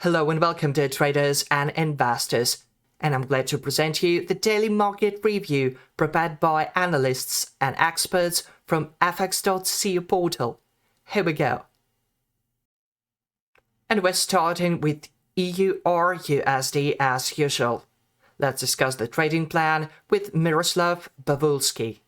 Hello and welcome to traders and investors, and I'm glad to present you the daily market review prepared by analysts and experts from fx.co portal. Here we go. And we're starting with EURUSD as usual. Let's discuss the trading plan with Miroslav Bavulski.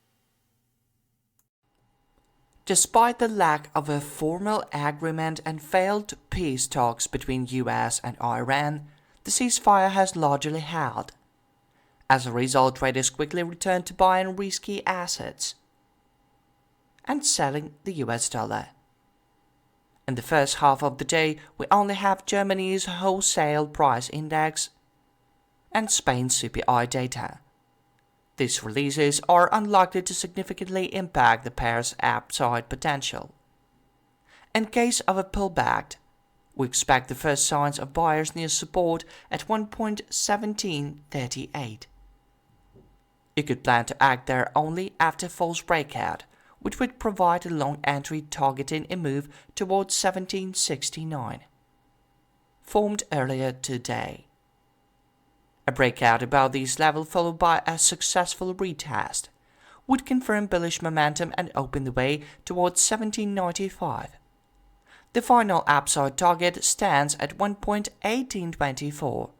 Despite the lack of a formal agreement and failed peace talks between US and Iran, the ceasefire has largely held. As a result, traders quickly returned to buying risky assets and selling the US dollar. In the first half of the day, we only have Germany's wholesale price index and Spain's CPI data. These releases are unlikely to significantly impact the pair's upside potential. In case of a pullback, we expect the first signs of buyers near support at 1.1738. You could plan to act there only after false breakout, which would provide a long entry targeting a move towards 1769, formed earlier today. A breakout above these levels followed by a successful retest would confirm bullish momentum and open the way towards 1795. The final upside target stands at 1.1824,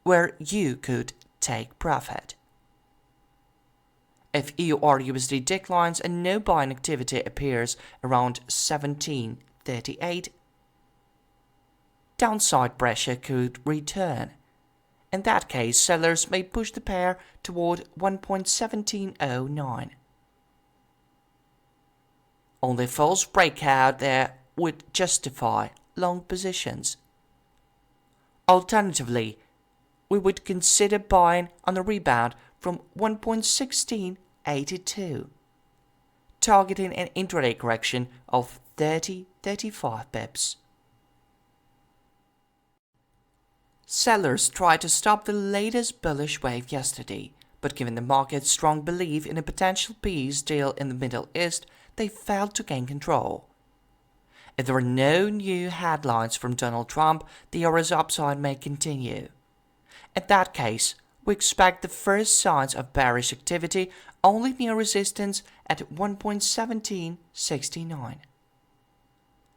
where you could take profit. If EURUSD declines and no buying activity appears around 1738, downside pressure could return. In that case, sellers may push the pair toward 1.1709. Only false breakout there would justify long positions. Alternatively, we would consider buying on a rebound from 1.1682, targeting an intraday correction of 30-35 pips. Sellers tried to stop the latest bullish wave yesterday, but given the market's strong belief in a potential peace deal in the Middle East, they failed to gain control. If there are no new headlines from Donald Trump, the euro's upside may continue. In that case, we expect the first signs of bearish activity only near resistance at 1.1769.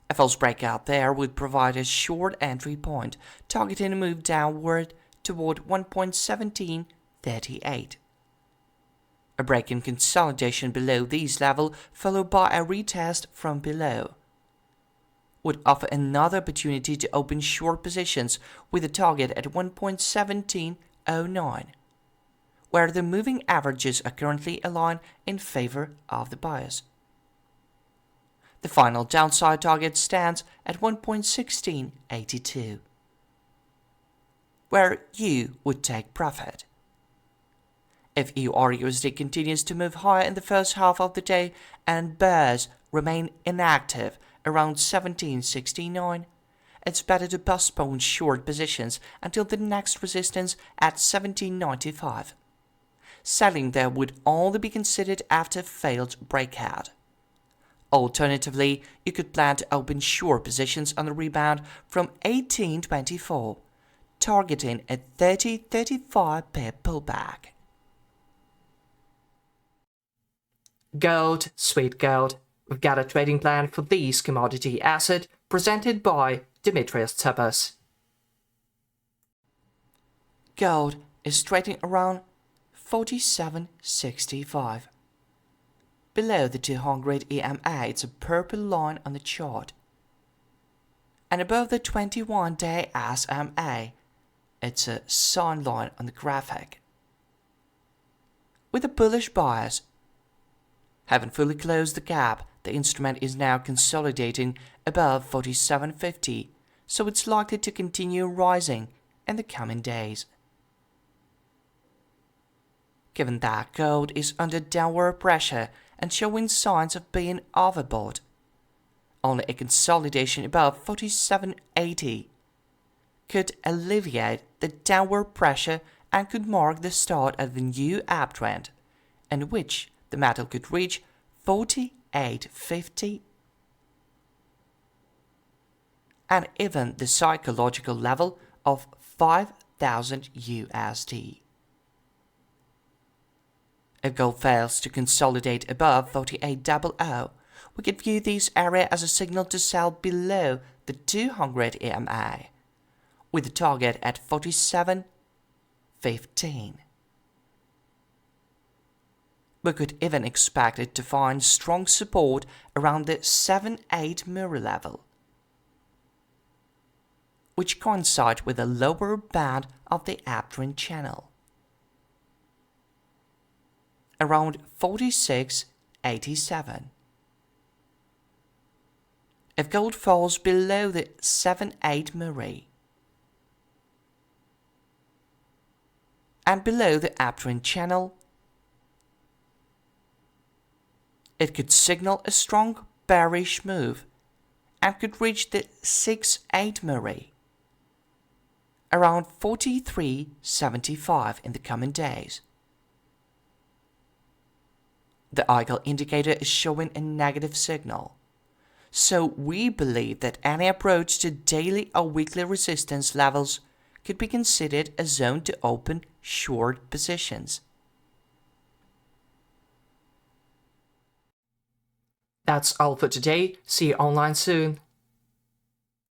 A false breakout there would provide a short entry point, targeting a move downward toward 1.1738. A break in consolidation below these levels, followed by a retest from below, would offer another opportunity to open short positions with a target at 1.1709, where the moving averages are currently aligned in favor of the buyers. The final downside target stands at 1.1682, where you would take profit. If EURUSD continues to move higher in the first half of the day and bears remain inactive around 1769, it's better to postpone short positions until the next resistance at 1795. Selling there would only be considered after failed breakout. Alternatively, you could plan to open short positions on the rebound from 1824, targeting a 30-35 pip pullback. Gold, sweet gold. We've got a trading plan for these commodity assets presented by Dimitrios Tsapas. Gold is trading around 47.65. Below the 200 EMA, it's a purple line on the chart. And above the 21-day SMA, it's a sun line on the graphic. With the bullish bias having fully closed the gap, the instrument is now consolidating above 47.50, so it's likely to continue rising in the coming days. Given that gold is under downward pressure and showing signs of being overbought, only a consolidation above 47.80 could alleviate the downward pressure and could mark the start of a new uptrend, in which the metal could reach 48.50. and even the psychological level of 5,000 USD. If gold fails to consolidate above 4800, we could view this area as a signal to sell below the 200 EMA, with the target at 47.15. We could even expect it to find strong support around the 7-8 mirror level, which coincides with the lower band of the uptrend channel, around 46.87. If gold falls below the 7-8 mirror and below the uptrend channel, it could signal a strong bearish move and could reach the 6-8 mirror, around 43.75 in the coming days. The Eagle indicator is showing a negative signal, so we believe that any approach to daily or weekly resistance levels could be considered a zone to open short positions. That's all for today. See you online soon.